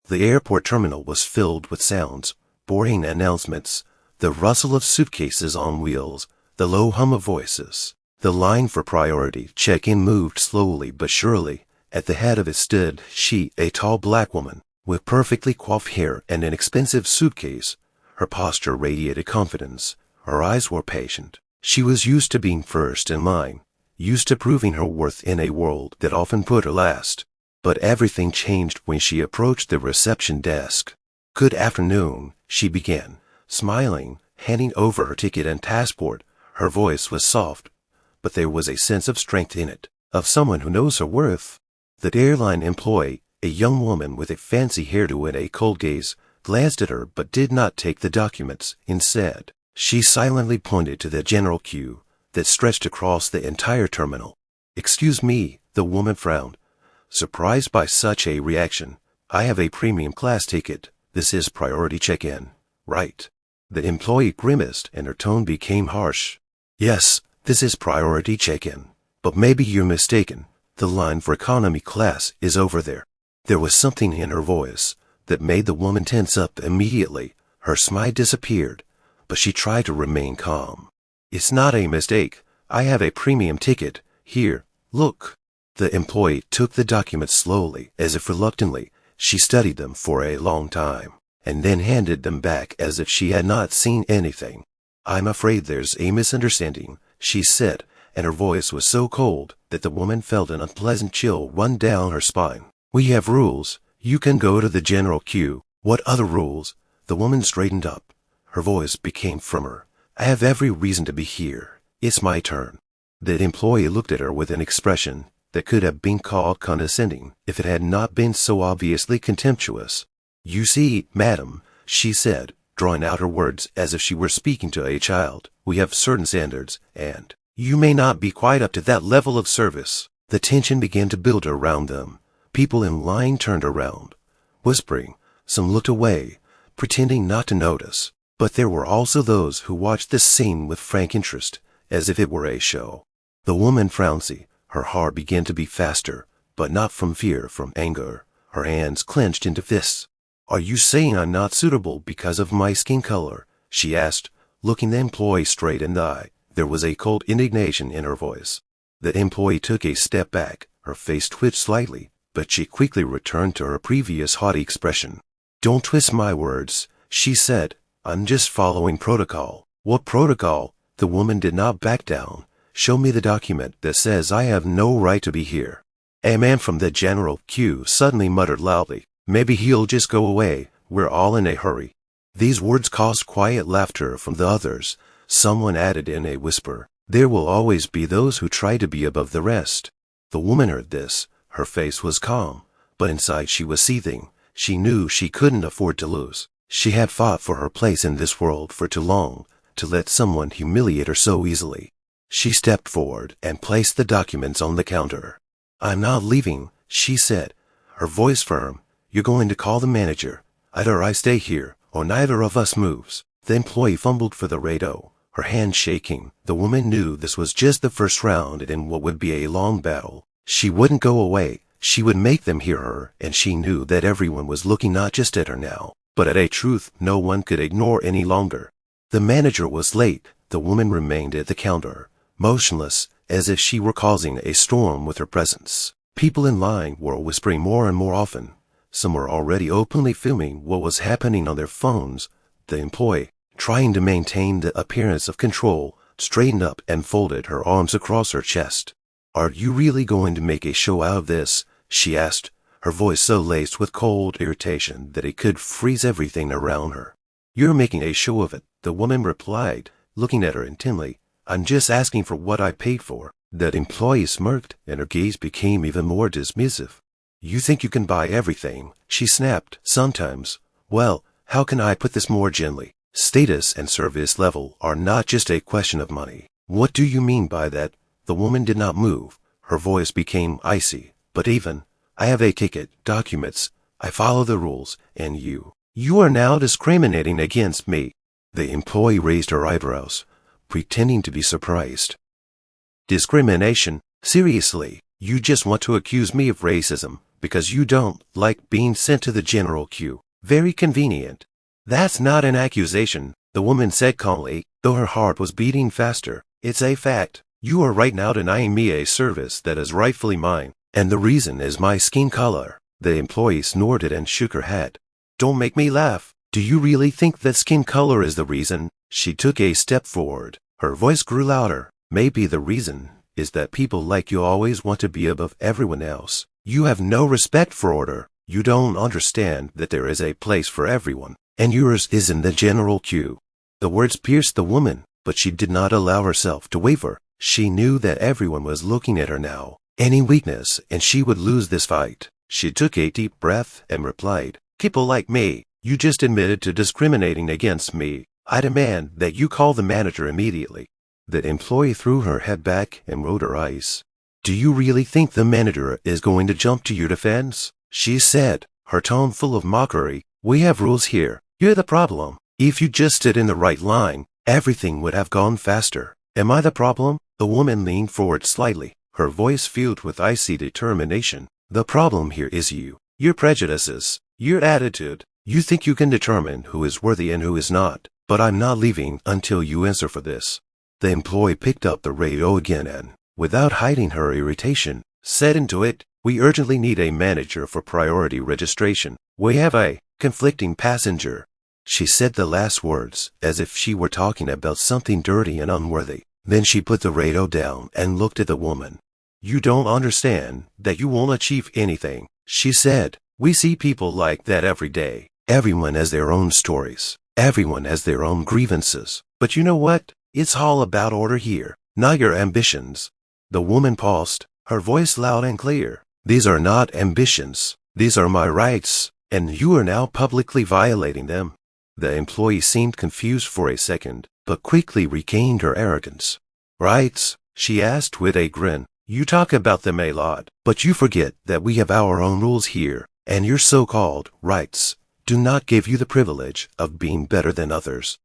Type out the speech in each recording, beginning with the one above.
The airport terminal was filled with sounds, boring announcements, the rustle of suitcases on wheels, the low hum of voices. The line for priority check-in moved slowly but surely. At the head of it stood she, a tall black woman, with perfectly coiffed hair and an expensive suitcase. Her posture radiated confidence. Her eyes were patient. She was used to being first in line, used to proving her worth in a world that often put her last. But everything changed when she approached the reception desk. "Good afternoon," she began, smiling, handing over her ticket and passport. Her voice was soft, but there was a sense of strength in it, of someone who knows her worth. The airline employee, a young woman with a fancy hairdo and a cold gaze, glanced at her but did not take the documents. Instead, she silently pointed to the general queue that stretched across the entire terminal. "Excuse me," the woman frowned, surprised by such a reaction. "I have a premium class ticket. This is priority check-in, right?" The employee grimaced and her tone became harsh. "Yes, this is priority check-in, but maybe you're mistaken. The line for economy class is over there." There was something in her voice that made the woman tense up immediately. Her smile disappeared, but she tried to remain calm. "It's not a mistake. I have a premium ticket. Here, look." The employee took the documents slowly, as if reluctantly. She studied them for a long time, and then handed them back as if she had not seen anything. "I'm afraid there's a misunderstanding," she said, and her voice was so cold that the woman felt an unpleasant chill run down her spine. "We have rules. You can go to the general queue." "What other rules?" The woman straightened up. Her voice became firmer. "I have every reason to be here. It's my turn." The employee looked at her with an expression that could have been called condescending if it had not been so obviously contemptuous. "You see, madam," she said, drawing out her words as if she were speaking to a child, "we have certain standards, and you may not be quite up to that level of service." The tension began to build around them. People in line turned around, whispering. Some looked away, pretending not to notice. But there were also those who watched this scene with frank interest, as if it were a show. The woman frowned. Her heart began to beat faster, but not from fear, from anger. Her hands clenched into fists. "Are you saying I'm not suitable because of my skin color?" she asked, looking the employee straight in the eye. There was a cold indignation in her voice. The employee took a step back. Her face twitched slightly, but she quickly returned to her previous haughty expression. "Don't twist my words," she said. "I'm just following protocol." "What protocol?" The woman did not back down. "Show me the document that says I have no right to be here." A man from the general queue suddenly muttered loudly, "Maybe he'll just go away. We're all in a hurry." These words caused quiet laughter from the others. Someone added in a whisper, "There will always be those who try to be above the rest." The woman heard this. Her face was calm, but inside she was seething. She knew she couldn't afford to lose. She had fought for her place in this world for too long to let someone humiliate her so easily. She stepped forward and placed the documents on the counter. "I'm not leaving," she said, her voice firm. "You're going to call the manager. Either I stay here or neither of us moves." The employee fumbled for the radio, her hand shaking. The woman knew this was just the first round in what would be a long battle. She wouldn't go away. She would make them hear her, and she knew that everyone was looking not just at her now, but at a truth no one could ignore any longer. The manager was late. The woman remained at the counter, motionless, as if she were causing a storm with her presence. People in line were whispering more and more often. Some were already openly filming what was happening on their phones. The employee, trying to maintain the appearance of control, straightened up and folded her arms across her chest. "Are you really going to make a show out of this?" she asked, her voice so laced with cold irritation that it could freeze everything around her. "You're making a show of it," the woman replied, looking at her intently. "I'm just asking for what I paid for." That employee smirked, and her gaze became even more dismissive. "You think you can buy everything," she snapped. "Sometimes. Well, how can I put this more gently? Status and service level are not just a question of money." "What do you mean by that?" The woman did not move. Her voice became icy. "But even, I have a ticket, documents. I follow the rules, and you are now discriminating against me." The employee raised her eyebrows, pretending to be surprised. "Discrimination? Seriously, you just want to accuse me of racism, Because you don't like being sent to the general queue. Very convenient. That's not an accusation, the woman said calmly, though her heart was beating faster. It's a fact. You are right now denying me a service that is rightfully mine, and the reason is my skin color. The employee snorted and shook her head. Don't make me laugh. Do you really think that skin color is the reason? She took a step forward. Her voice grew louder. Maybe the reason is that people like you always want to be above everyone else. You have no respect for order. You don't understand that there is a place for everyone, and yours is in the general queue. The words pierced the woman, but she did not allow herself to waver. She knew that everyone was looking at her now. Any weakness, and she would lose this fight. She took a deep breath and replied, "People like me. You just admitted to discriminating against me. I demand that you call the manager immediately." The employee threw her head back and rolled her eyes. "Do you really think the manager is going to jump to your defense?" she said, her tone full of mockery. "We have rules here. You're the problem. If you just stood in the right line, everything would have gone faster. Am I the problem?" The woman leaned forward slightly, her voice filled with icy determination. "The problem here is you. Your prejudices. Your attitude. You think you can determine who is worthy and who is not. But I'm not leaving until you answer for this." The employee picked up the radio again and, without hiding her irritation, said into it, "We urgently need a manager for priority registration. We have a conflicting passenger." She said the last words as if she were talking about something dirty and unworthy. Then she put the radio down and looked at the woman. "You don't understand that you won't achieve anything," she said. "We see people like that every day. Everyone has their own stories. Everyone has their own grievances. But you know what? It's all about order here, not your ambitions." The woman paused, her voice loud and clear. "These are not ambitions. These are my rights, and you are now publicly violating them." The employee seemed confused for a second, but quickly regained her arrogance. "Rights?" she asked with a grin. "You talk about them a lot, but you forget that we have our own rules here, and your so-called rights do not give you the privilege of being better than others."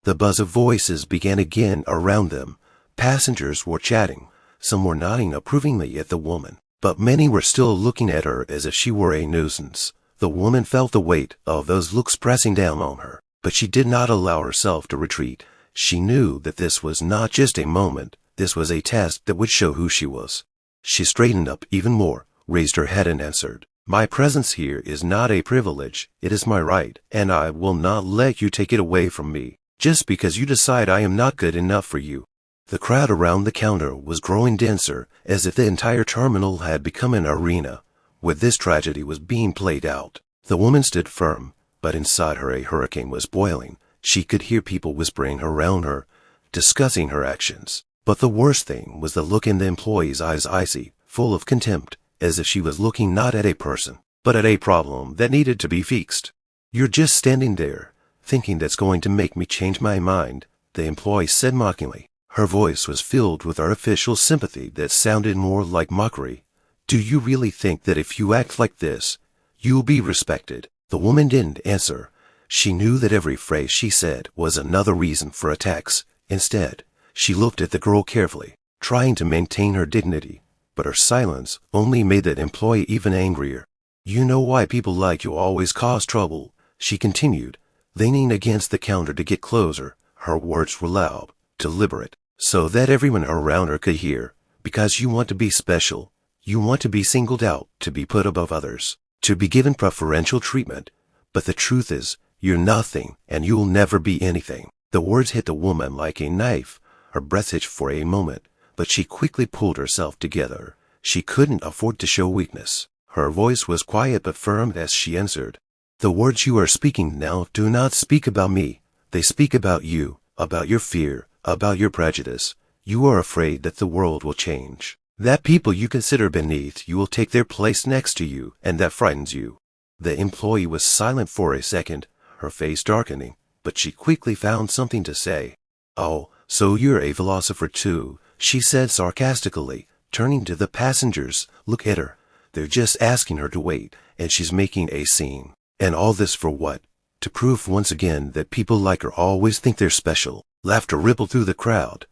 The buzz of voices began again around them. Passengers were chatting. Some were nodding approvingly at the woman, but many were still looking at her as if she were a nuisance. The woman felt the weight of those looks pressing down on her, but she did not allow herself to retreat. She knew that this was not just a moment. This was a test that would show who she was. She straightened up even more, raised her head and answered, "My presence here is not a privilege. It is my right, and I will not let you take it away from me, just because you decide I am not good enough for you." The crowd around the counter was growing denser, as if the entire terminal had become an arena where this tragedy was being played out. The woman stood firm, but inside her a hurricane was boiling. She could hear people whispering around her, discussing her actions. But the worst thing was the look in the employee's eyes, icy, full of contempt, as if she was looking not at a person, but at a problem that needed to be fixed. "You're just standing there, thinking that's going to make me change my mind," the employee said mockingly. Her voice was filled with artificial sympathy that sounded more like mockery. "Do you really think that if you act like this, you'll be respected?" The woman didn't answer. She knew that every phrase she said was another reason for attacks. Instead, she looked at the girl carefully, trying to maintain her dignity, but her silence only made that employee even angrier. "You know why people like you always cause trouble," she continued, leaning against the counter to get closer. Her words were loud, deliberate, so that everyone around her could hear. "Because you want to be special. You want to be singled out, to be put above others, to be given preferential treatment. But the truth is, you're nothing, and you'll never be anything." The words hit the woman like a knife. Her breath hitched for a moment, but she quickly pulled herself together. She couldn't afford to show weakness. Her voice was quiet but firm as she answered, "The words you are speaking now do not speak about me. They speak about you, about your fear, about your prejudice. You are afraid that the world will change, that people you consider beneath you will take their place next to you, and that frightens you." The employee was silent for a second, her face darkening, but she quickly found something to say. "Oh, so you're a philosopher too," she said sarcastically, turning to the passengers. "Look at her. They're just asking her to wait, and she's making a scene. And all this for what? To prove once again that people like her always think they're special." Laughter rippled through the crowd.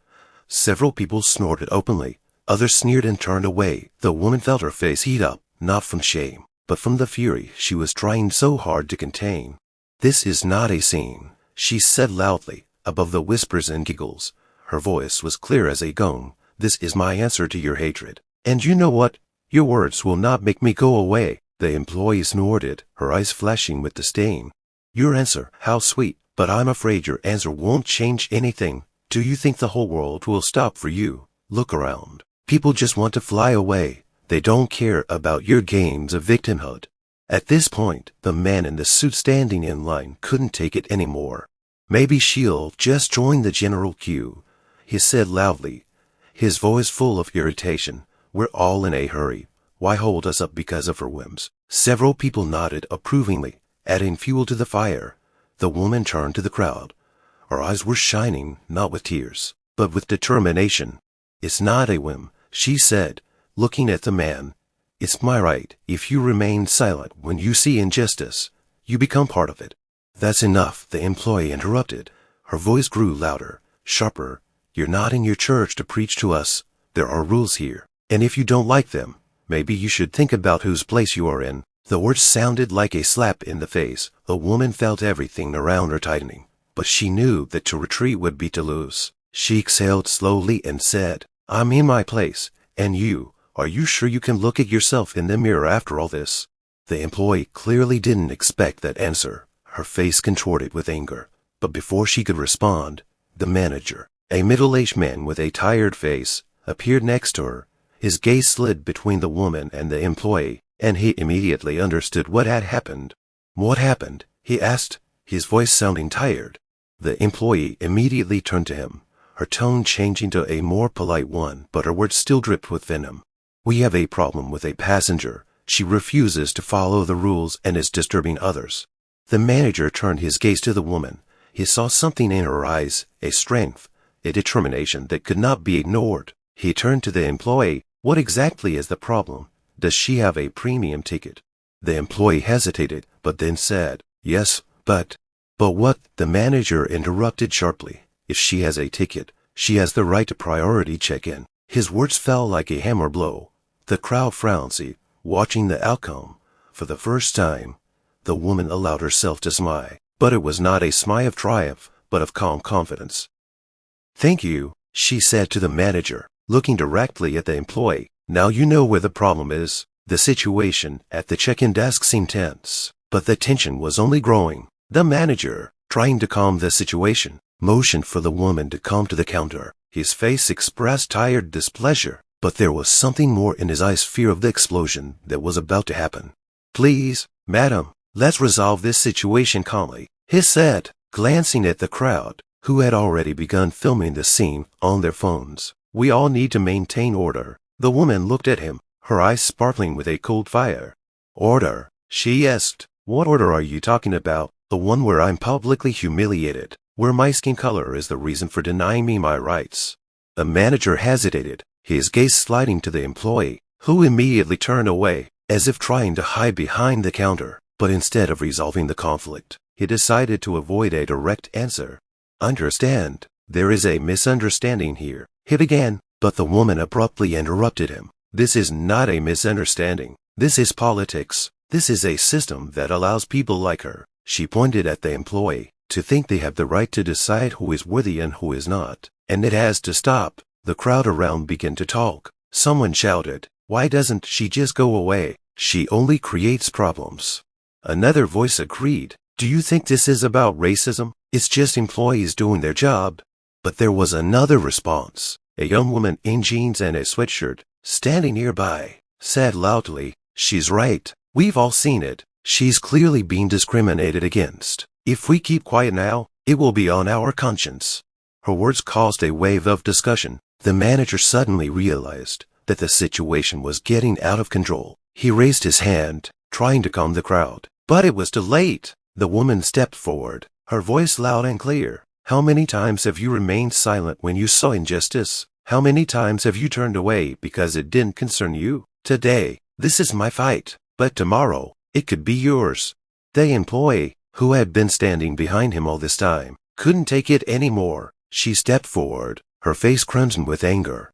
Several people snorted openly. Others sneered and turned away. The woman felt her face heat up. not from shame, but from the fury she was trying so hard to contain. "This is not a scene," she said loudly, above the whispers and giggles. Her voice was clear as a gong. "This is my answer to your hatred. And you know what? Your words will not make me go away." The employee snorted, her eyes flashing with disdain. "Your answer, how sweet, but I'm afraid your answer won't change anything. Do you think the whole world will stop for you? Look around. People just want to fly away. They don't care about your games of victimhood." At this point, the man in the suit standing in line couldn't take it anymore. "Maybe she'll just join the general queue," he said loudly, his voice full of irritation. "We're all in a hurry. Why hold us up because of her whims?" Several people nodded approvingly, adding fuel to the fire. The woman turned to the crowd. Her eyes were shining, not with tears, but with determination. "It's not a whim," she said, looking at the man. "It's my right. If you remain silent when you see injustice, you become part of it." "That's enough," the employee interrupted. Her voice grew louder, sharper. "You're not in your church to preach to us. There are rules here. And if you don't like them, maybe you should think about whose place you are in." The words sounded like a slap in the face. The woman felt everything around her tightening, but she knew that to retreat would be to lose. She exhaled slowly and said, "I'm in my place, and are you sure you can look at yourself in the mirror after all this?" The employee clearly didn't expect that answer. Her face contorted with anger. But before she could respond, the manager, a middle-aged man with a tired face, appeared next to her. His gaze slid between the woman and the employee, and he immediately understood what had happened. "What happened?" he asked, his voice sounding tired. The employee immediately turned to him, her tone changing to a more polite one, but her words still dripped with venom. "We have a problem with a passenger. She refuses to follow the rules and is disturbing others." The manager turned his gaze to the woman. He saw something in her eyes, a strength, a determination that could not be ignored. He turned to the employee. "What exactly is the problem? Does she have a premium ticket?" The employee hesitated, but then said, "Yes, but what?" The manager interrupted sharply. "If she has a ticket, she has the right to priority check-in." His words fell like a hammer blow. The crowd frowned, watching the outcome. For the first time, the woman allowed herself to smile, but it was not a smile of triumph, but of calm confidence. "Thank you," she said to the manager, looking directly at the employee. "Now you know where the problem is." The situation at the check-in desk seemed tense, but the tension was only growing. The manager, trying to calm the situation, motioned for the woman to come to the counter. His face expressed tired displeasure, but there was something more in his eyes, fear of the explosion that was about to happen. "Please, madam, let's resolve this situation calmly," he said, glancing at the crowd, who had already begun filming the scene on their phones. "We all need to maintain order." The woman looked at him, her eyes sparkling with a cold fire. "Order?" she asked. "What order are you talking about? The one where I'm publicly humiliated, where my skin color is the reason for denying me my rights?" The manager hesitated, his gaze sliding to the employee, who immediately turned away, as if trying to hide behind the counter. But instead of resolving the conflict, he decided to avoid a direct answer. "Understand, there is a misunderstanding here," he began, but the woman abruptly interrupted him. "This is not a misunderstanding. This is politics. This is a system that allows people like her," she pointed at the employee, "to think they have the right to decide who is worthy and who is not. And it has to stop." The crowd around began to talk. Someone shouted, "Why doesn't she just go away? She only creates problems." Another voice agreed, "Do you think this is about racism? It's just employees doing their job." But there was another response. A young woman in jeans and a sweatshirt, standing nearby, said loudly, "She's right. We've all seen it. She's clearly being discriminated against. If we keep quiet now, it will be on our conscience." Her words caused a wave of discussion. The manager suddenly realized that the situation was getting out of control. He raised his hand, trying to calm the crowd. But it was too late. The woman stepped forward, her voice loud and clear. "How many times have you remained silent when you saw injustice? How many times have you turned away because it didn't concern you? Today, this is my fight, but tomorrow, it could be yours." The employee, who had been standing behind him all this time, couldn't take it anymore. She stepped forward, her face crimson with anger.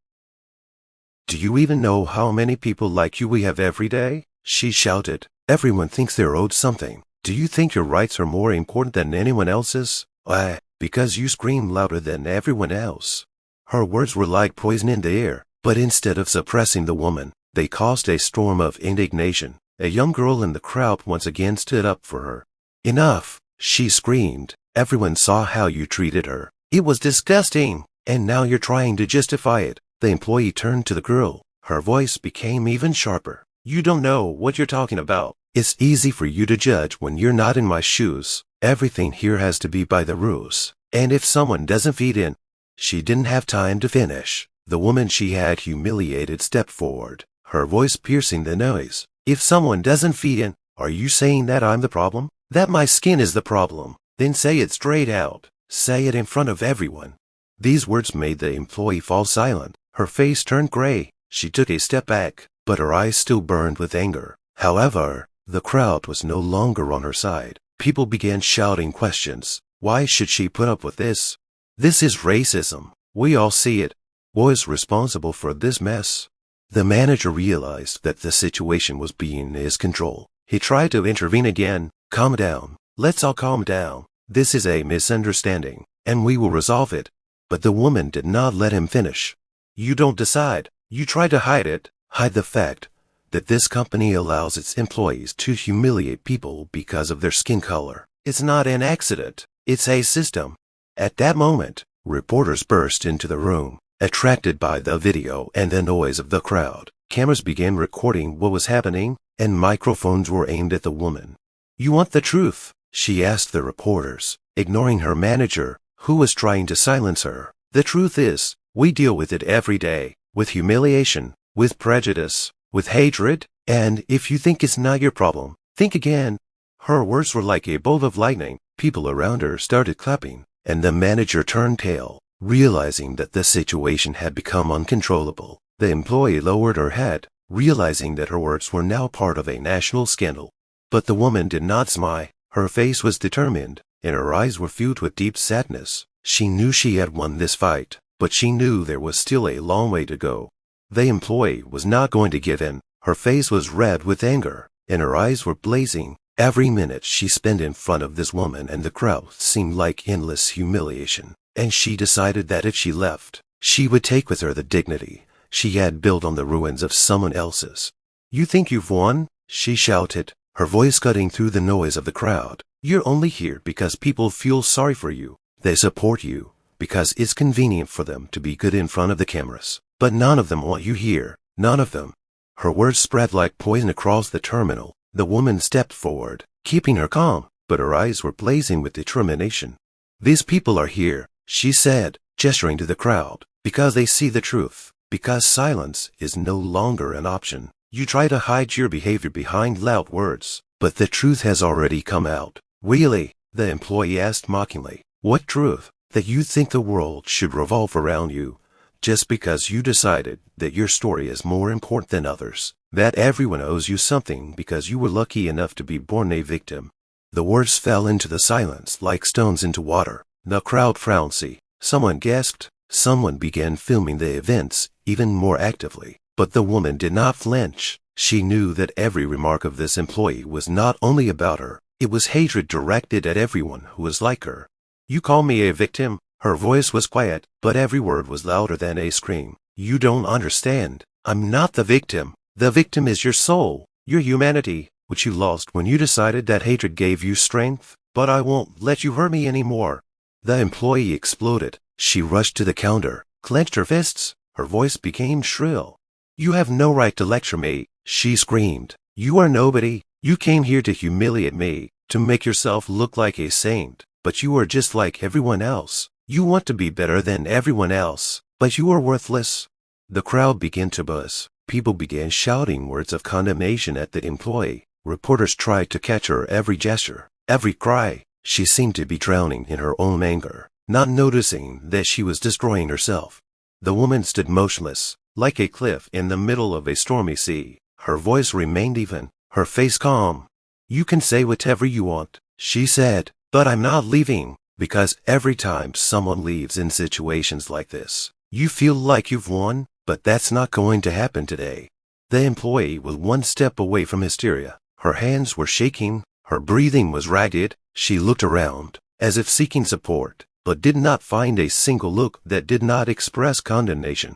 "Do you even know how many people like you we have every day?" she shouted. Everyone thinks they're owed something. Do you think your rights are more important than anyone else's? Why, because you scream louder than everyone else. Her words were like poison in the air, but instead of suppressing the woman, they caused a storm of indignation. A young girl in the crowd once again stood up for her. Enough, she screamed. Everyone saw how you treated her. It was disgusting, and now you're trying to justify it. The employee turned to the girl. Her voice became even sharper. You don't know what you're talking about. It's easy for you to judge when you're not in my shoes. Everything here has to be by the rules. And if someone doesn't feed in, she didn't have time to finish. The woman she had humiliated stepped forward, her voice piercing the noise. If someone doesn't feed in, are you saying that I'm the problem? That my skin is the problem? Then say it straight out. Say it in front of everyone. These words made the employee fall silent. Her face turned gray. She took a step back, but her eyes still burned with anger. However, the crowd was no longer on her side. People began shouting questions. Why should she put up with this? This is racism. We all see it. Who is responsible for this mess? The manager realized that the situation was beyond his control. He tried to intervene again. Calm down. Let's all calm down. This is a misunderstanding, and we will resolve it. But the woman did not let him finish. You don't decide. You try to hide it. Hide the fact that this company allows its employees to humiliate people because of their skin color. It's not an accident. It's a system. At that moment, reporters burst into the room, attracted by the video and the noise of the crowd. Cameras began recording what was happening, and microphones were aimed at the woman. You want the truth? She asked the reporters, ignoring her manager, who was trying to silence her. The truth is, we deal with it every day, with humiliation, with prejudice, with hatred, and if you think it's not your problem, think again. Her words were like a bolt of lightning. People around her started clapping, and the manager turned pale, realizing that the situation had become uncontrollable. The employee lowered her head, realizing that her words were now part of a national scandal. But the woman did not smile. Her face was determined, and her eyes were filled with deep sadness. She knew she had won this fight, but she knew there was still a long way to go. The employee was not going to give in. Her face was red with anger, and her eyes were blazing. Every minute she spent in front of this woman and the crowd seemed like endless humiliation, and she decided that if she left, she would take with her the dignity she had built on the ruins of someone else's. You think you've won? She shouted, her voice cutting through the noise of the crowd. You're only here because people feel sorry for you. They support you because it's convenient for them to be good in front of the cameras. But none of them want you here. None of them. Her words spread like poison across the terminal. The woman stepped forward, keeping her calm, but her eyes were blazing with determination. These people are here, she said, gesturing to the crowd, because they see the truth, because silence is no longer an option. You try to hide your behavior behind loud words, but the truth has already come out. Really? The employee asked mockingly. What truth? That you think the world should revolve around you, just because you decided that your story is more important than others. That everyone owes you something because you were lucky enough to be born a victim. The words fell into the silence like stones into water. The crowd frowned. Someone gasped. Someone began filming the events even more actively. But the woman did not flinch. She knew that every remark of this employee was not only about her. It was hatred directed at everyone who was like her. You call me a victim? Her voice was quiet, but every word was louder than a scream. You don't understand. I'm not the victim. The victim is your soul, your humanity, which you lost when you decided that hatred gave you strength. But I won't let you hurt me anymore. The employee exploded. She rushed to the counter, clenched her fists. Her voice became shrill. You have no right to lecture me, she screamed. You are nobody. You came here to humiliate me, to make yourself look like a saint. But you are just like everyone else. You want to be better than everyone else, but you are worthless. The crowd began to buzz. People began shouting words of condemnation at the employee. Reporters tried to catch her every gesture, every cry. She seemed to be drowning in her own anger, not noticing that she was destroying herself. The woman stood motionless, like a cliff in the middle of a stormy sea. Her voice remained even, her face calm. You can say whatever you want, she said, but I'm not leaving, because every time someone leaves in situations like this, you feel like you've won. But that's not going to happen today. The employee was one step away from hysteria. Her hands were shaking. Her breathing was ragged. She looked around, as if seeking support, but did not find a single look that did not express condemnation.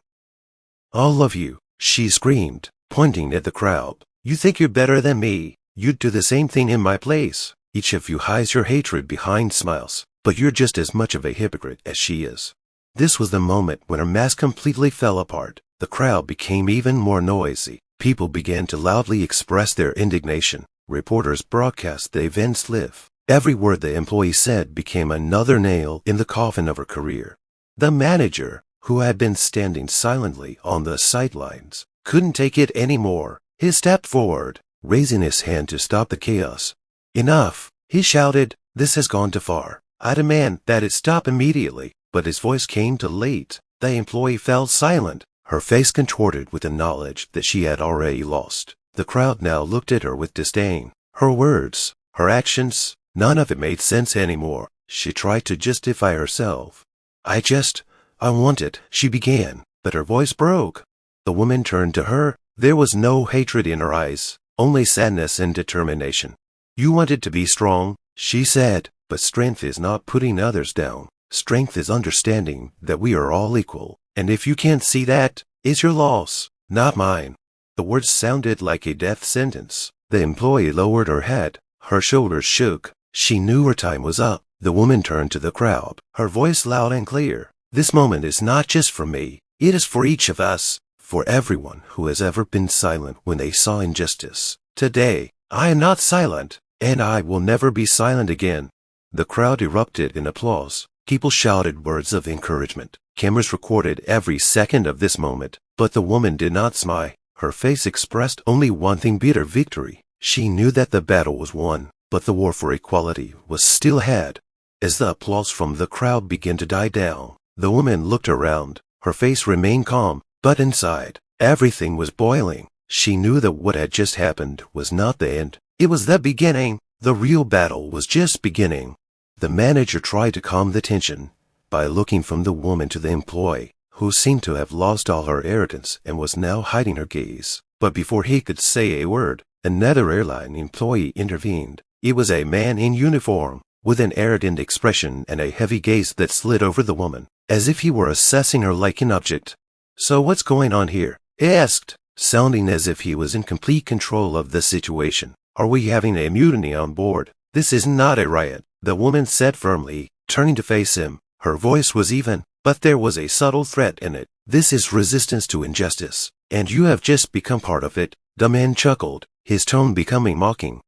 "All of you," she screamed, pointing at the crowd. "You think you're better than me. You'd do the same thing in my place. Each of you hides your hatred behind smiles, but you're just as much of a hypocrite as she is." This was the moment when her mask completely fell apart. The crowd became even more noisy. People began to loudly express their indignation. Reporters broadcast the events live. Every word the employee said became another nail in the coffin of her career. The manager, who had been standing silently on the sidelines, couldn't take it anymore. He stepped forward, raising his hand to stop the chaos. "Enough," he shouted. "This has gone too far. I demand that it stop immediately." But his voice came too late. The employee fell silent, her face contorted with the knowledge that she had already lost. The crowd now looked at her with disdain. Her words, her actions, none of it made sense anymore. She tried to justify herself. I wanted," she began, but her voice broke. The woman turned to her. There was no hatred in her eyes, only sadness and determination. "You wanted to be strong," she said, "but strength is not putting others down. Strength is understanding that we are all equal, and if you can't see that, it's your loss, not mine." The words sounded like a death sentence. The employee lowered her head. Her shoulders shook. She knew her time was up. The woman turned to the crowd, her voice loud and clear. "This moment is not just for me. It is for each of us, for everyone who has ever been silent when they saw injustice. Today, I am not silent, and I will never be silent again." The crowd erupted in applause. People shouted words of encouragement. Cameras recorded every second of this moment, but the woman did not smile. Her face expressed only one thing: bitter victory. She knew that the battle was won, but the war for equality was still ahead. As the applause from the crowd began to die down, the woman looked around. Her face remained calm, but inside, everything was boiling. She knew that what had just happened was not the end. It was the beginning. The real battle was just beginning. The manager tried to calm the tension by looking from the woman to the employee, who seemed to have lost all her arrogance and was now hiding her gaze. But before he could say a word, another airline employee intervened. It was a man in uniform, with an arrogant expression and a heavy gaze that slid over the woman, as if he were assessing her like an object. "So what's going on here?" he asked, sounding as if he was in complete control of the situation. "Are we having a mutiny on board? This is not a riot," the woman said firmly, turning to face him. Her voice was even, but there was a subtle threat in it. "This is resistance to injustice, and you have just become part of it." The man chuckled, his tone becoming mocking.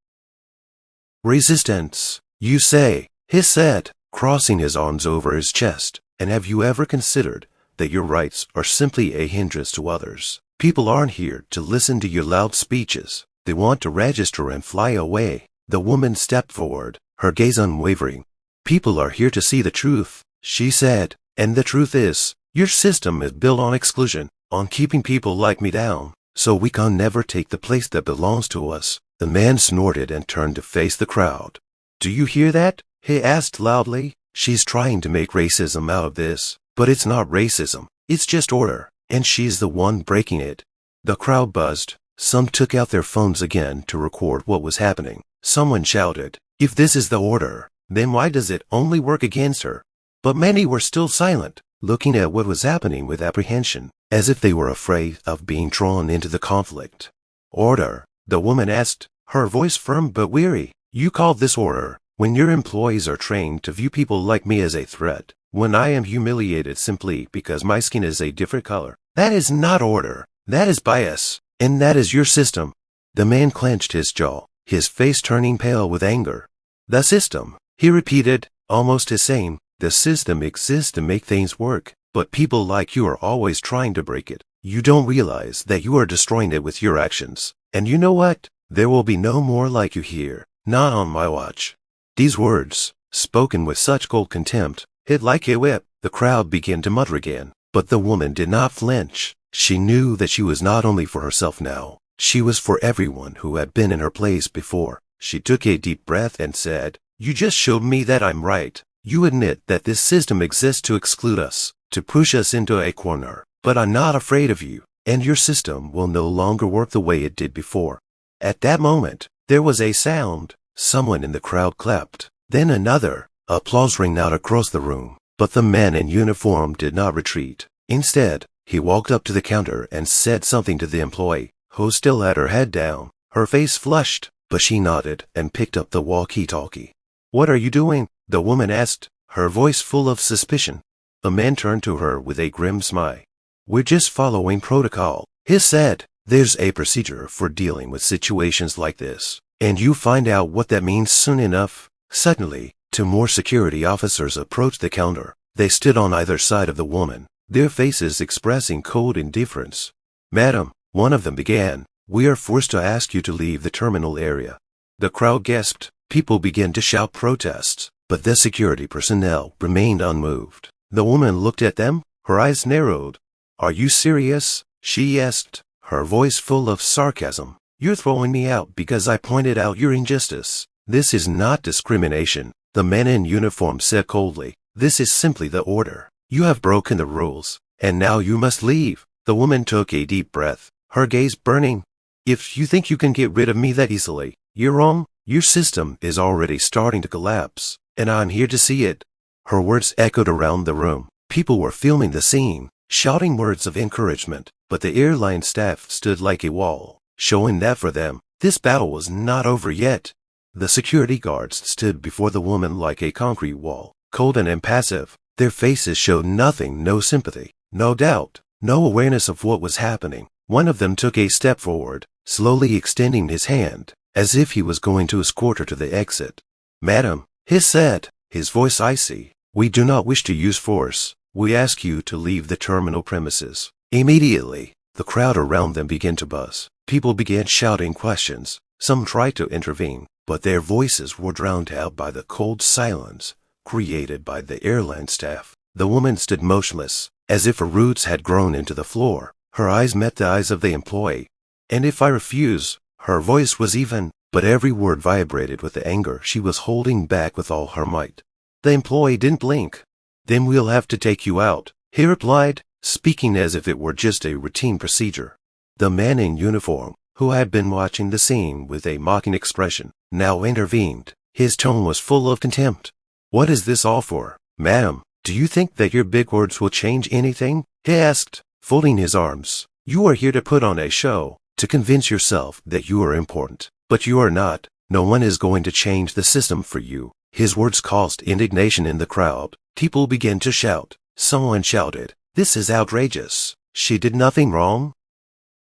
"Resistance, you say?" he said, crossing his arms over his chest. "And have you ever considered that your rights are simply a hindrance to others? People aren't here to listen to your loud speeches. They want to register and fly away." The woman stepped forward, her gaze unwavering. "People are here to see the truth," she said. "And the truth is, your system is built on exclusion, on keeping people like me down, so we can never take the place that belongs to us." The man snorted and turned to face the crowd. "Do you hear that?" he asked loudly. "She's trying to make racism out of this, but it's not racism. It's just order, and she's the one breaking it." The crowd buzzed. Some took out their phones again to record what was happening. Someone shouted, "If this is the order, then why does it only work against her?" But many were still silent, looking at what was happening with apprehension, as if they were afraid of being drawn into the conflict. "Order?" the woman asked, her voice firm but weary. "You call this order, when your employees are trained to view people like me as a threat, when I am humiliated simply because my skin is a different color? That is not order. That is bias, and that is your system." The man clenched his jaw, his face turning pale with anger. "The system," he repeated, almost the same. "The system exists to make things work, but people like you are always trying to break it. You don't realize that you are destroying it with your actions. And you know what? There will be no more like you here, not on my watch." These words, spoken with such cold contempt, hit like a whip. The crowd began to mutter again, but the woman did not flinch. She knew that she was not only for herself now, she was for everyone who had been in her place before. She took a deep breath and said, "You just showed me that I'm right. You admit that this system exists to exclude us, to push us into a corner, but I'm not afraid of you. and your system will no longer work the way it did before. At that moment, there was a sound. Someone in the crowd clapped. Then another. Applause rang out across the room. But the man in uniform did not retreat. Instead, he walked up to the counter and said something to the employee, who still had her head down. Her face flushed, but she nodded and picked up the walkie-talkie. "What are you doing?" the woman asked, her voice full of suspicion. The man turned to her with a grim smile. "We're just following protocol," he said. "There's a procedure for dealing with situations like this, and you find out what that means soon enough." Suddenly, two more security officers approached the counter. They stood on either side of the woman, their faces expressing cold indifference. "Madam," one of them began, "we are forced to ask you to leave the terminal area." The crowd gasped. People began to shout protests, but the security personnel remained unmoved. The woman looked at them, her eyes narrowed. "Are you serious?" she asked, her voice full of sarcasm. "You're throwing me out because I pointed out your injustice." "This is not discrimination," the man in uniform said coldly. "This is simply the order. You have broken the rules, and now you must leave." The woman took a deep breath, her gaze burning. "If you think you can get rid of me that easily, you're wrong. Your system is already starting to collapse, and I'm here to see it." Her words echoed around the room. People were filming the scene, shouting words of encouragement, but the airline staff stood like a wall, showing that for them, this battle was not over yet. The security guards stood before the woman like a concrete wall, cold and impassive. Their faces showed nothing, no sympathy, no doubt, no awareness of what was happening. One of them took a step forward, slowly extending his hand, as if he was going to escort her to the exit. "Madam," he said, his voice icy, "we do not wish to use force. We ask you to leave the terminal premises." Immediately, the crowd around them began to buzz. People began shouting questions. Some tried to intervene, but their voices were drowned out by the cold silence created by the airline staff. The woman stood motionless, as if her roots had grown into the floor. Her eyes met the eyes of the employee. "And if I refuse?" Her voice was even, but every word vibrated with the anger she was holding back with all her might. The employee didn't blink. "Then we'll have to take you out," he replied, speaking as if it were just a routine procedure. The man in uniform, who had been watching the scene with a mocking expression, now intervened. His tone was full of contempt. "What is this all for? Madam, do you think that your big words will change anything?" he asked, folding his arms. "You are here to put on a show, to convince yourself that you are important. But you are not. No one is going to change the system for you." His words caused indignation in the crowd. People began to shout. Someone shouted, "This is outrageous. She did nothing wrong."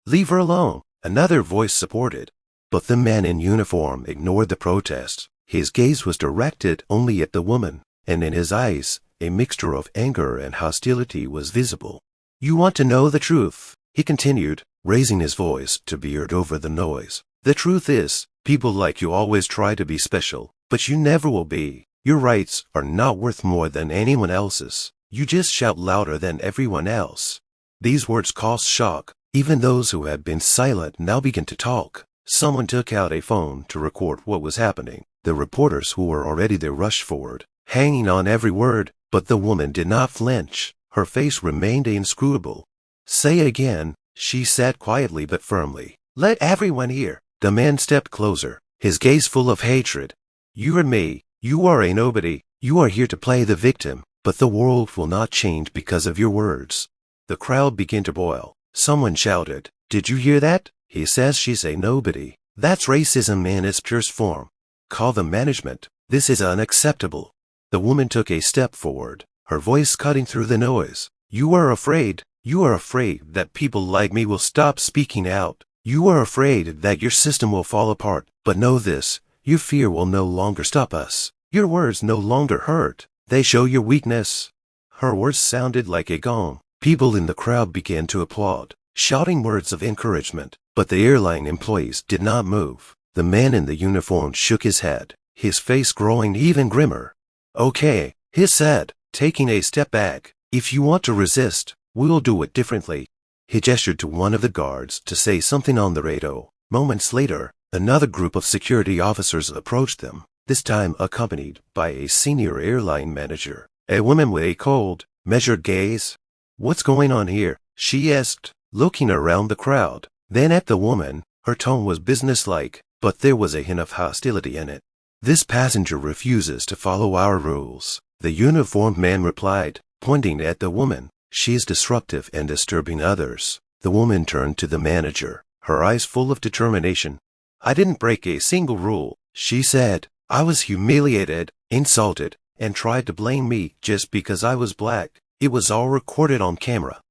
"Leave her alone," another voice supported. But the man in uniform ignored the protest. His gaze was directed only at the woman, and in his eyes, a mixture of anger and hostility was visible. "You want to know the truth," he continued, raising his voice to be heard over the noise. "The truth is, people like you always try to be special, but you never will be. Your rights are not worth more than anyone else's. You just shout louder than everyone else." These words caused shock. Even those who had been silent now began to talk. Someone took out a phone to record what was happening. The reporters who were already there rushed forward, hanging on every word, but the woman did not flinch. Her face remained inscrutable. "Say again," she said quietly but firmly. "Let everyone hear." The man stepped closer, his gaze full of hatred. "You heard me. You are a nobody. You are here to play the victim, but the world will not change because of your words." The crowd began to boil. Someone shouted, "Did you hear that? He says she's a nobody. That's racism in its purest form. Call the management. This is unacceptable." The woman took a step forward, her voice cutting through the noise. You are afraid that people like me will stop speaking out. You are afraid that your system will fall apart. But know this, your fear will no longer stop us. Your words no longer hurt. They show your weakness." Her words sounded like a gong. People in the crowd began to applaud, shouting words of encouragement, but the airline employees did not move. The man in the uniform shook his head, his face growing even grimmer. "Okay," he said, taking a step back. "If you want to resist, we'll do it differently." He gestured to one of the guards to say something on the radio. Moments later, another group of security officers approached them, this time accompanied by a senior airline manager, a woman with a cold, measured gaze. "What's going on here?" she asked, looking around the crowd, then at the woman. Her tone was businesslike, but there was a hint of hostility in it. "This passenger refuses to follow our rules," the uniformed man replied, pointing at the woman. "She is disruptive and disturbing others." The woman turned to the manager, her eyes full of determination. "I didn't break a single rule," she said. "I was humiliated, insulted, and tried to blame me just because I was black. It was all recorded on camera."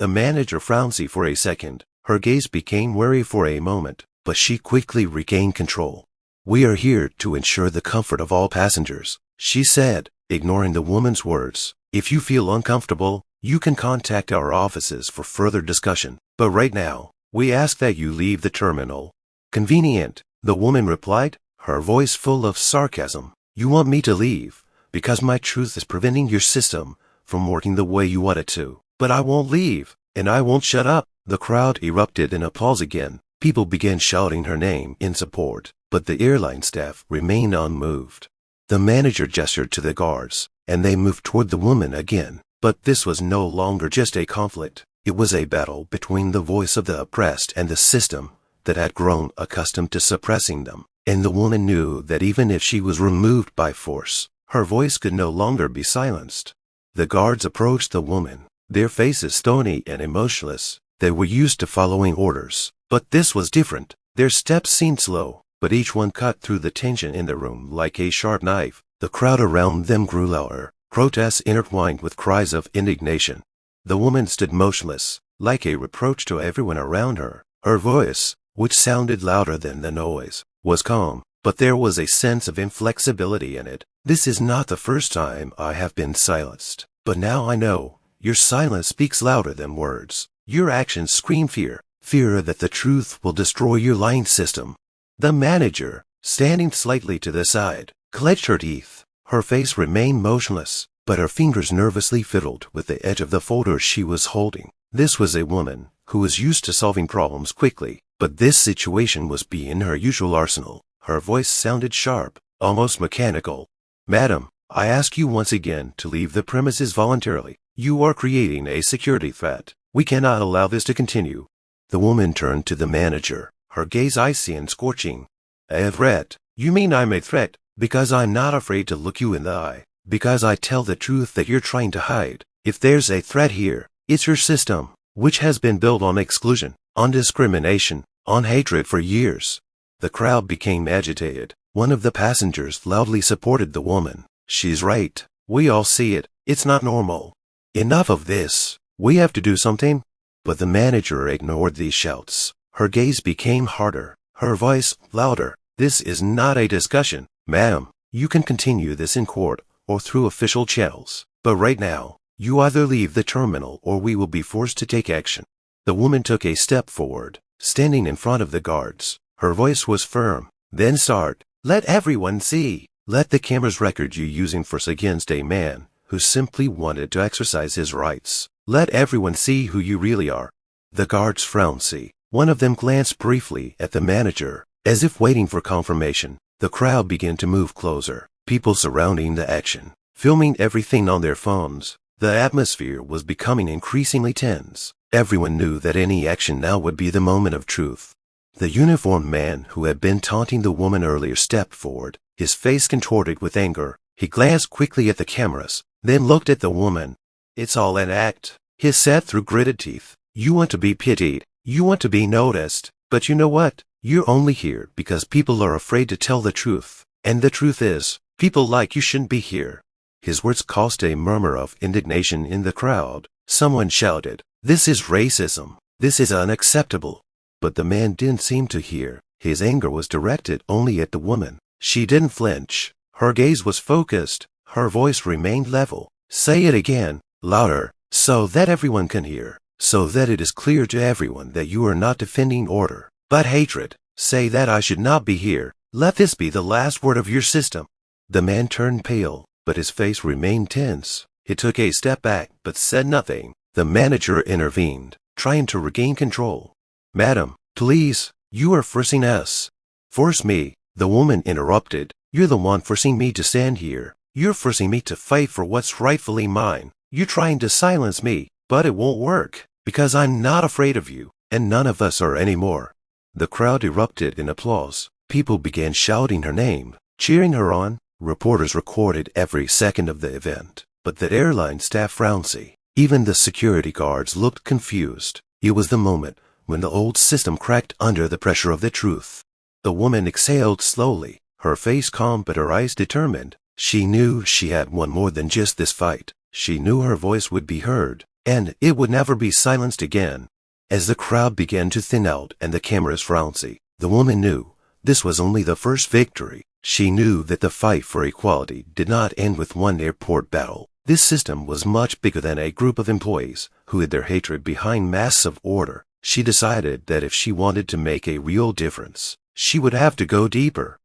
The manager frowned for a second. Her gaze became wary for a moment, but she quickly regained control. "We are here to ensure the comfort of all passengers," she said, ignoring the woman's words. "If you feel uncomfortable, you can contact our offices for further discussion. But right now, we ask that you leave the terminal." "Convenient," the woman replied, her voice full of sarcasm. "You want me to leave because my truth is preventing your system from working the way you want it to. But I won't leave, and I won't shut up." The crowd erupted in applause again. People began shouting her name in support, but the airline staff remained unmoved. The manager gestured to the guards, and they moved toward the woman again. But this was no longer just a conflict. It was a battle between the voice of the oppressed and the system that had grown accustomed to suppressing them. And the woman knew that even if she was removed by force, her voice could no longer be silenced. The guards approached the woman, their faces stony and emotionless. They were used to following orders, but this was different. Their steps seemed slow, but each one cut through the tension in the room like a sharp knife. The crowd around them grew louder, protests intertwined with cries of indignation. The woman stood motionless, like a reproach to everyone around her. Her voice, which sounded louder than the noise, was calm, but there was a sense of inflexibility in it. "This is not the first time I have been silenced, but now I know your silence speaks louder than words. Your actions scream fear, fear that the truth will destroy your lying system." The manager, standing slightly to the side, clenched her teeth. Her face remained motionless, but her fingers nervously fiddled with the edge of the folder she was holding. This was a woman who was used to solving problems quickly, but this situation was beyond her usual arsenal. Her voice sounded sharp, almost mechanical. "Madam, I ask you once again to leave the premises voluntarily. You are creating a security threat. We cannot allow this to continue." The woman turned to the manager, her gaze icy and scorching. "A threat? You mean I'm a threat? Because I'm not afraid to look you in the eye. Because I tell the truth that you're trying to hide. If there's a threat here, it's your system, which has been built on exclusion, on discrimination, on hatred for years." The crowd became agitated. One of the passengers loudly supported the woman. "She's right. We all see it. It's not normal. Enough of this. We have to do something." But the manager ignored these shouts. Her gaze became harder, her voice louder. "This is not a discussion, ma'am. You can continue this in court or through official channels. But right now, you either leave the terminal or we will be forced to take action." The woman took a step forward, standing in front of the guards. Her voice was firm, then start. "Let everyone see. Let the cameras record you using force against a man who simply wanted to exercise his rights. Let everyone see who you really are." The guards frowned. One of them glanced briefly at the manager, as if waiting for confirmation. The crowd began to move closer, people surrounding the action, filming everything on their phones. The atmosphere was becoming increasingly tense. Everyone knew that any action now would be the moment of truth. The uniformed man who had been taunting the woman earlier stepped forward, his face contorted with anger. He glanced quickly at the cameras, then looked at the woman. "It's all an act," he said through gritted teeth. "You want to be pitied. You want to be noticed. But you know what? You're only here because people are afraid to tell the truth. And the truth is, people like you shouldn't be here." His words caused a murmur of indignation in the crowd. Someone shouted, "This is racism. This is unacceptable." But the man didn't seem to hear. His anger was directed only at the woman. She didn't flinch. Her gaze was focused. Her voice remained level. "Say it again, louder, so that everyone can hear. So that it is clear to everyone that you are not defending order, but hatred. Say that I should not be here. Let this be the last word of your system." The man turned pale, but his face remained tense. He took a step back, but said nothing. The manager intervened, trying to regain control. "Madam, please, you are forcing us." "Force me," the woman interrupted. "You're the one forcing me to stand here. You're forcing me to fight for what's rightfully mine. You're trying to silence me, but it won't work. Because I'm not afraid of you, and none of us are anymore." The crowd erupted in applause. People began shouting her name, cheering her on. Reporters recorded every second of the event, but the airline staff frowned. Even the security guards looked confused. It was the moment when the old system cracked under the pressure of the truth. The woman exhaled slowly, her face calm but her eyes determined. She knew she had won more than just this fight. She knew her voice would be heard, and it would never be silenced again. As the crowd began to thin out and the cameras frowned, the woman knew this was only the first victory. She knew that the fight for equality did not end with one airport battle. This system was much bigger than a group of employees who hid their hatred behind masks of order. She decided that if she wanted to make a real difference, she would have to go deeper.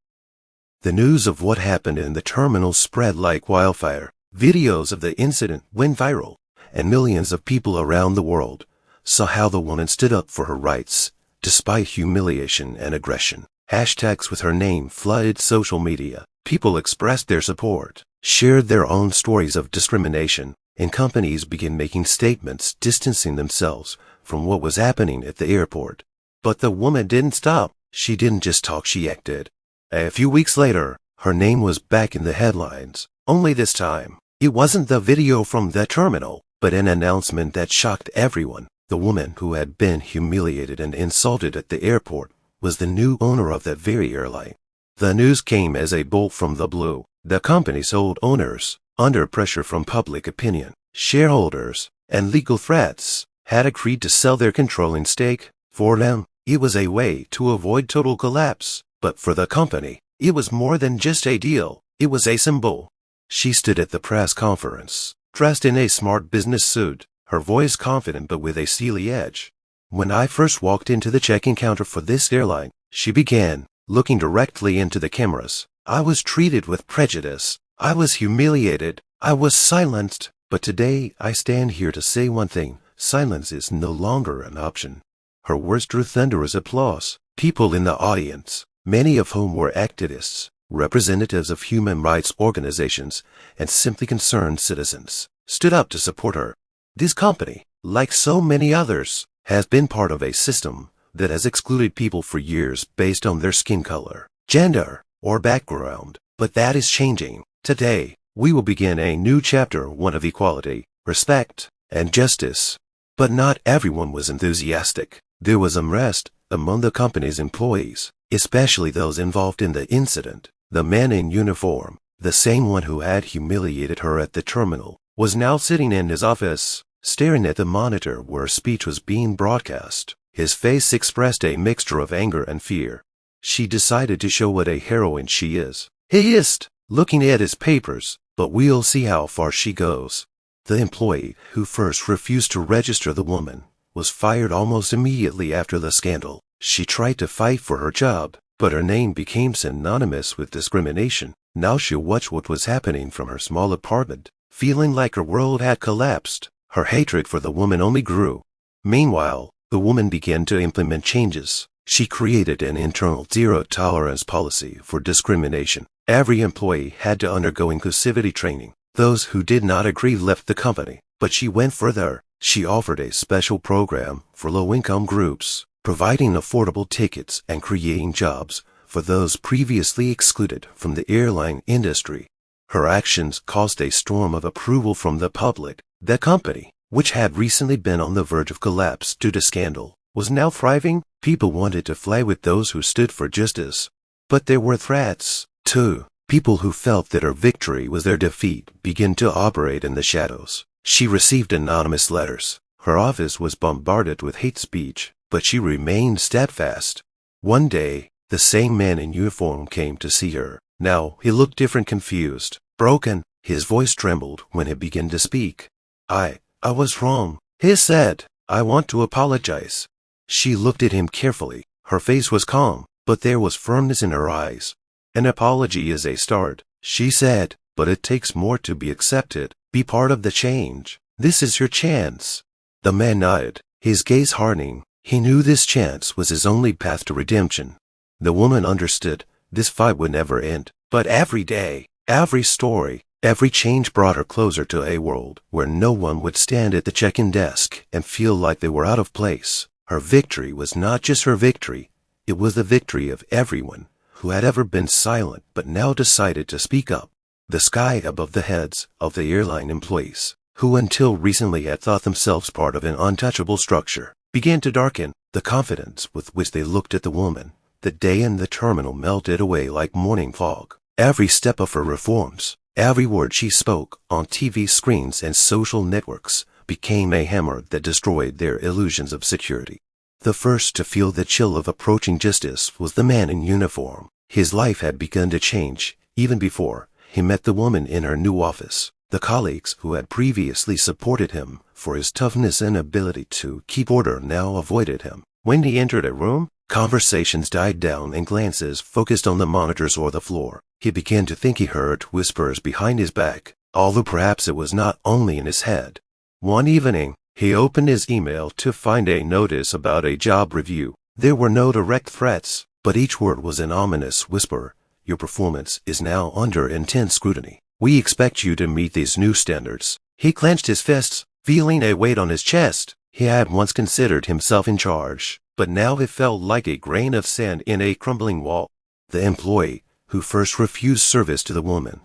The news of what happened in the terminal spread like wildfire. Videos of the incident went viral, and millions of people around the world saw how the woman stood up for her rights, despite humiliation and aggression. Hashtags with her name flooded social media. People expressed their support, shared their own stories of discrimination, and companies began making statements distancing themselves from what was happening at the airport. But the woman didn't stop. She didn't just talk, she acted. A few weeks later, her name was back in the headlines. Only this time, it wasn't the video from the terminal, but an announcement that shocked everyone. The woman who had been humiliated and insulted at the airport was the new owner of that very airline. The news came as a bolt from the blue. The company's old owners, under pressure from public opinion, shareholders, and legal threats, had agreed to sell their controlling stake. For them, it was a way to avoid total collapse. But for the company, it was more than just a deal. It was a symbol. She stood at the press conference, dressed in a smart business suit, her voice confident but with a steely edge. "When I first walked into the check-in counter for this airline," she began, looking directly into the cameras, "I was treated with prejudice. I was humiliated. I was silenced. But today I stand here to say one thing. Silence is no longer an option." Her words drew thunderous applause. People in the audience, many of whom were activists, representatives of human rights organizations, and simply concerned citizens, stood up to support her. This company, like so many others, has been part of a system that has excluded people for years based on their skin color, gender, or background. But that is changing. Today, we will begin a new chapter, one of equality, respect, and justice. But not everyone was enthusiastic. There was unrest among the company's employees, especially those involved in the incident. The man in uniform, the same one who had humiliated her at the terminal, was now sitting in his office, staring at the monitor where speech was being broadcast. His face expressed a mixture of anger and fear. She decided to show what a heroine she is. He hissed, looking at his papers, "But we'll see how far she goes." The employee who first refused to register the woman was fired almost immediately after the scandal. She tried to fight for her job, but her name became synonymous with discrimination. Now she watched what was happening from her small apartment, feeling like her world had collapsed. Her hatred for the woman only grew. Meanwhile, the woman began to implement changes. She created an internal zero-tolerance policy for discrimination. Every employee had to undergo inclusivity training. Those who did not agree left the company. But she went further. She offered a special program for low-income groups, providing affordable tickets and creating jobs for those previously excluded from the airline industry. Her actions caused a storm of approval from the public. The company, which had recently been on the verge of collapse due to scandal, was now thriving. People wanted to fly with those who stood for justice. But there were threats, too. People who felt that her victory was their defeat began to operate in the shadows. She received anonymous letters. Her office was bombarded with hate speech, but she remained steadfast. One day, the same man in uniform came to see her. Now, he looked different, confused, broken. His voice trembled when he began to speak. I was wrong," he said. "I want to apologize." She looked at him carefully. Her face was calm, but there was firmness in her eyes. "An apology is a start," she said, "but it takes more to be accepted. Be part of the change. This is your chance." The man nodded, his gaze hardening. He knew this chance was his only path to redemption. The woman understood this fight would never end. But every day, every story, Every change brought her closer to a world where no one would stand at the check-in desk and feel like they were out of place. Her victory was not just her victory, it was the victory of everyone who had ever been silent but now decided to speak up. The sky above the heads of the airline employees, who until recently had thought themselves part of an untouchable structure, began to darken. The confidence with which they looked at the woman, the day in the terminal melted away like morning fog. Every step of her reforms, every word she spoke on TV screens and social networks became a hammer that destroyed their illusions of security. The first to feel the chill of approaching justice was the man in uniform. His life had begun to change even before he met the woman in her new office. The colleagues who had previously supported him for his toughness and ability to keep order now avoided him. When he entered a room, conversations died down and glances focused on the monitors or the floor. He began to think he heard whispers behind his back, although perhaps it was not only in his head. One evening, he opened his email to find a notice about a job review. There were no direct threats, but each word was an ominous whisper. Your performance is now under intense scrutiny. We expect you to meet these new standards. He clenched his fists, feeling a weight on his chest. He had once considered himself in charge, but now it felt like a grain of sand in a crumbling wall. The employee, who first refused service to the woman,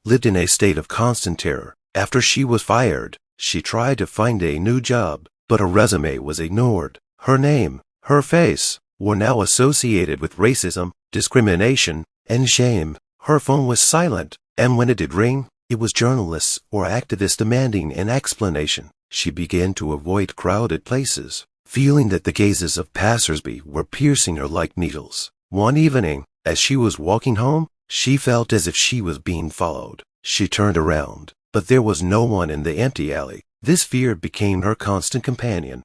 lived in a state of constant terror. After she was fired, she tried to find a new job, but her resume was ignored. Her name, her face, were now associated with racism, discrimination, and shame. Her phone was silent, and when it did ring, it was journalists or activists demanding an explanation. She began to avoid crowded places, feeling that the gazes of passersby were piercing her like needles. One evening, as she was walking home, she felt as if she was being followed. She turned around, but there was no one in the empty alley. This fear became her constant companion.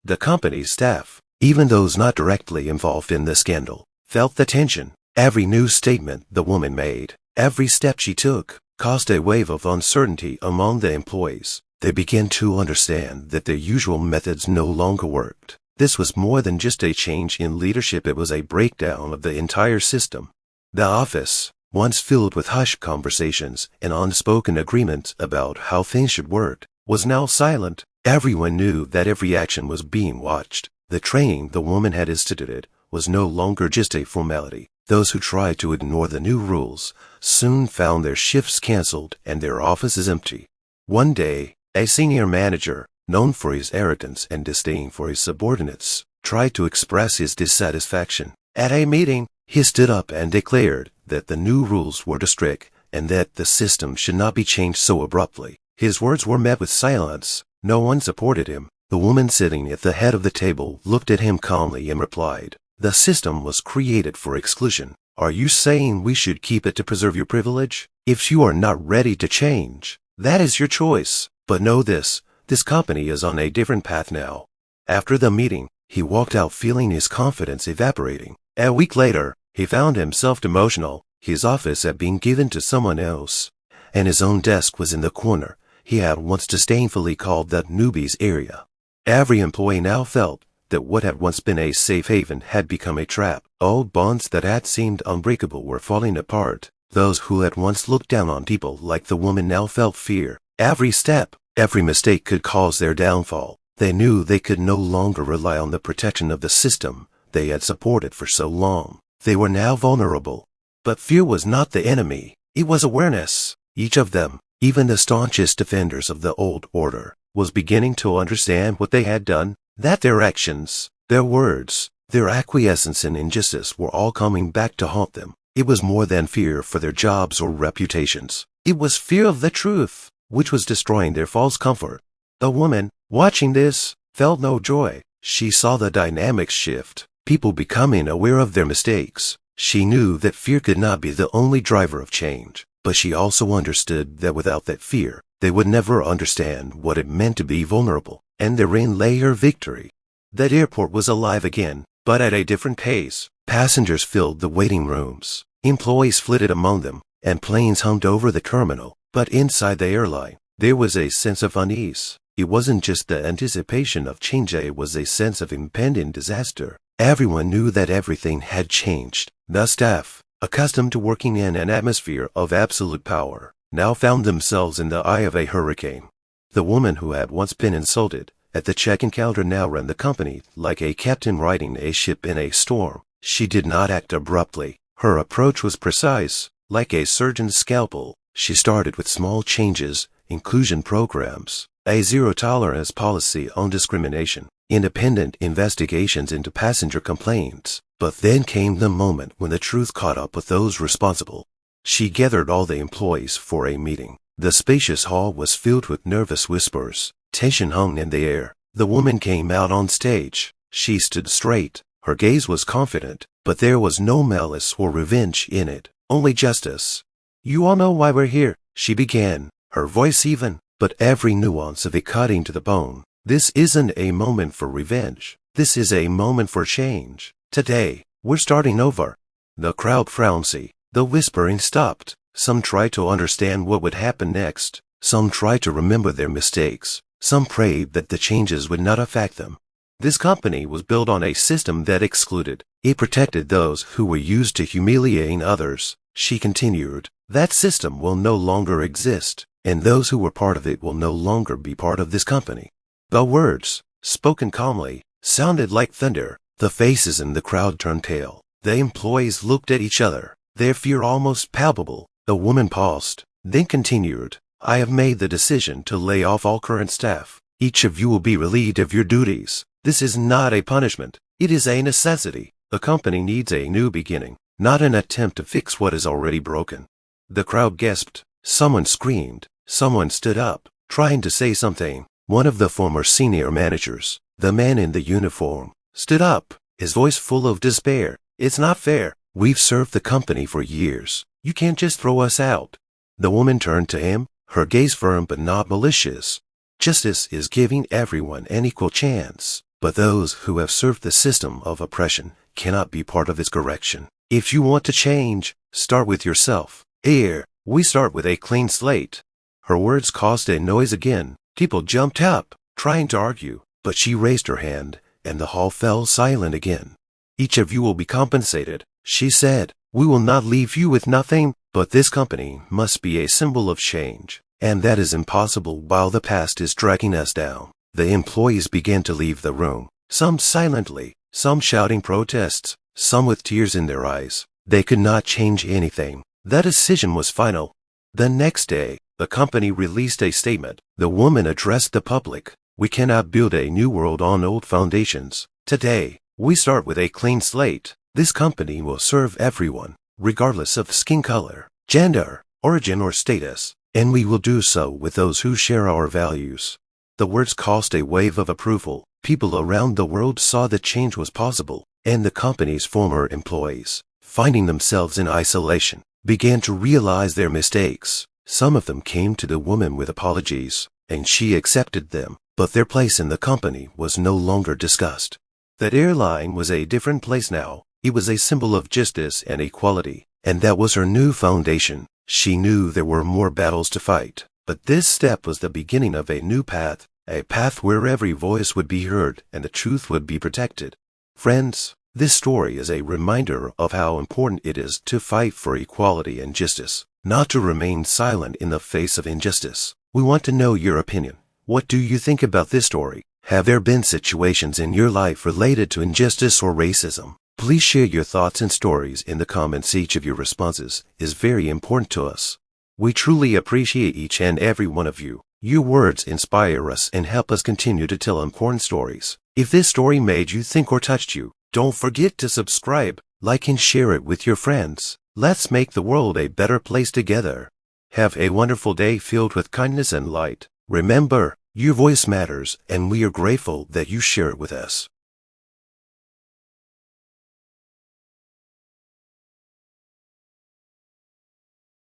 The company's staff, even those not directly involved in the scandal, felt the tension. Every news statement the woman made, every step she took, caused a wave of uncertainty among the employees. They began to understand that their usual methods no longer worked. This was more than just a change in leadership, it was a breakdown of the entire system. The office, once filled with hushed conversations and unspoken agreements about how things should work, was now silent. Everyone knew that every action was being watched. The training the woman had instituted was no longer just a formality. Those who tried to ignore the new rules soon found their shifts canceled and their offices empty. One day, a senior manager, known for his arrogance and disdain for his subordinates, tried to express his dissatisfaction. At a meeting, he stood up and declared that the new rules were too strict and that the system should not be changed so abruptly. His words were met with silence. No one supported him. The woman sitting at the head of the table looked at him calmly and replied, "The system was created for exclusion. Are you saying we should keep it to preserve your privilege? If you are not ready to change, that is your choice. But know this company is on a different path now." After the meeting, he walked out feeling his confidence evaporating. A week later, he found himself demotional. His office had been given to someone else, and his own desk was in the corner he had once disdainfully called the newbies area. Every employee now felt that what had once been a safe haven had become a trap. Old bonds that had seemed unbreakable were falling apart. Those who had once looked down on people like the woman now felt fear. Every step, every mistake could cause their downfall. They knew they could no longer rely on the protection of the system they had supported for so long. They were now vulnerable. But fear was not the enemy. It was awareness. Each of them, even the staunchest defenders of the old order, was beginning to understand what they had done, that their actions, their words, their acquiescence in injustice were all coming back to haunt them. It was more than fear for their jobs or reputations. It was fear of the truth, which was destroying their false comfort. The woman, watching this, felt no joy. She saw the dynamics shift, people becoming aware of their mistakes. She knew that fear could not be the only driver of change, but she also understood that without that fear, they would never understand what it meant to be vulnerable, and therein lay her victory. That airport was alive again, but at a different pace. Passengers filled the waiting rooms, employees flitted among them, and planes hummed over the terminal. But inside the airline, there was a sense of unease. It wasn't just the anticipation of change, it was a sense of impending disaster. Everyone knew that everything had changed. The staff, accustomed to working in an atmosphere of absolute power, now found themselves in the eye of a hurricane. The woman who had once been insulted at the check-in counter now ran the company like a captain riding a ship in a storm. She did not act abruptly. Her approach was precise, like a surgeon's scalpel. She started with small changes, inclusion programs, a zero-tolerance policy on discrimination, independent investigations into passenger complaints. But then came the moment when the truth caught up with those responsible. She gathered all the employees for a meeting. The spacious hall was filled with nervous whispers. Tension hung in the air. The woman came out on stage. She stood straight. Her gaze was confident, but there was no malice or revenge in it, only justice. "You all know why we're here," she began, her voice even, but every nuance of it cutting to the bone. "This isn't a moment for revenge. This is a moment for change. Today, we're starting over." The crowd frowned. The whispering stopped. Some tried to understand what would happen next. Some tried to remember their mistakes. Some prayed that the changes would not affect them. This company was built on a system that excluded. It protected those who were used to humiliating others. She continued, "That system will no longer exist, and those who were part of it will no longer be part of this company." The words, spoken calmly, sounded like thunder. The faces in the crowd turned pale. The employees looked at each other, their fear almost palpable. The woman paused, then continued, "I have made the decision to lay off all current staff. Each of you will be relieved of your duties. This is not a punishment. It is a necessity. The company needs a new beginning, not an attempt to fix what is already broken." The crowd gasped. Someone screamed. Someone stood up, trying to say something. One of the former senior managers, the man in the uniform, stood up, his voice full of despair. "It's not fair. We've served the company for years. You can't just throw us out." The woman turned to him, her gaze firm but not malicious. "Justice is giving everyone an equal chance, but those who have served the system of oppression cannot be part of its correction. If you want to change, start with yourself. Here, we start with a clean slate." Her words caused a noise again. People jumped up, trying to argue, but she raised her hand, and the hall fell silent again. "Each of you will be compensated," she said. "We will not leave you with nothing, but this company must be a symbol of change, and that is impossible while the past is dragging us down." The employees began to leave the room, some silently, some shouting protests, some with tears in their eyes. They could not change anything. The decision was final. The next day, the company released a statement. The woman addressed the public. "We cannot build a new world on old foundations. Today, we start with a clean slate. This company will serve everyone, regardless of skin color, gender, origin, or status, and we will do so with those who share our values." The words caused a wave of approval. People around the world saw that change was possible, and the company's former employees, finding themselves in isolation, began to realize their mistakes. Some of them came to the woman with apologies, and she accepted them, but their place in the company was no longer discussed. That airline was a different place now. It was a symbol of justice and equality, and that was her new foundation. She knew there were more battles to fight, but this step was the beginning of a new path, a path where every voice would be heard and the truth would be protected. Friends, this story is a reminder of how important it is to fight for equality and justice, not to remain silent in the face of injustice. We want to know your opinion. What do you think about this story? Have there been situations in your life related to injustice or racism? Please share your thoughts and stories in the comments. Each of your responses is very important to us. We truly appreciate each and every one of you. Your words inspire us and help us continue to tell important stories. If this story made you think or touched you, don't forget to subscribe, like, and share it with your friends. Let's make the world a better place together. Have a wonderful day filled with kindness and light. Remember, your voice matters, and we are grateful that you share it with us.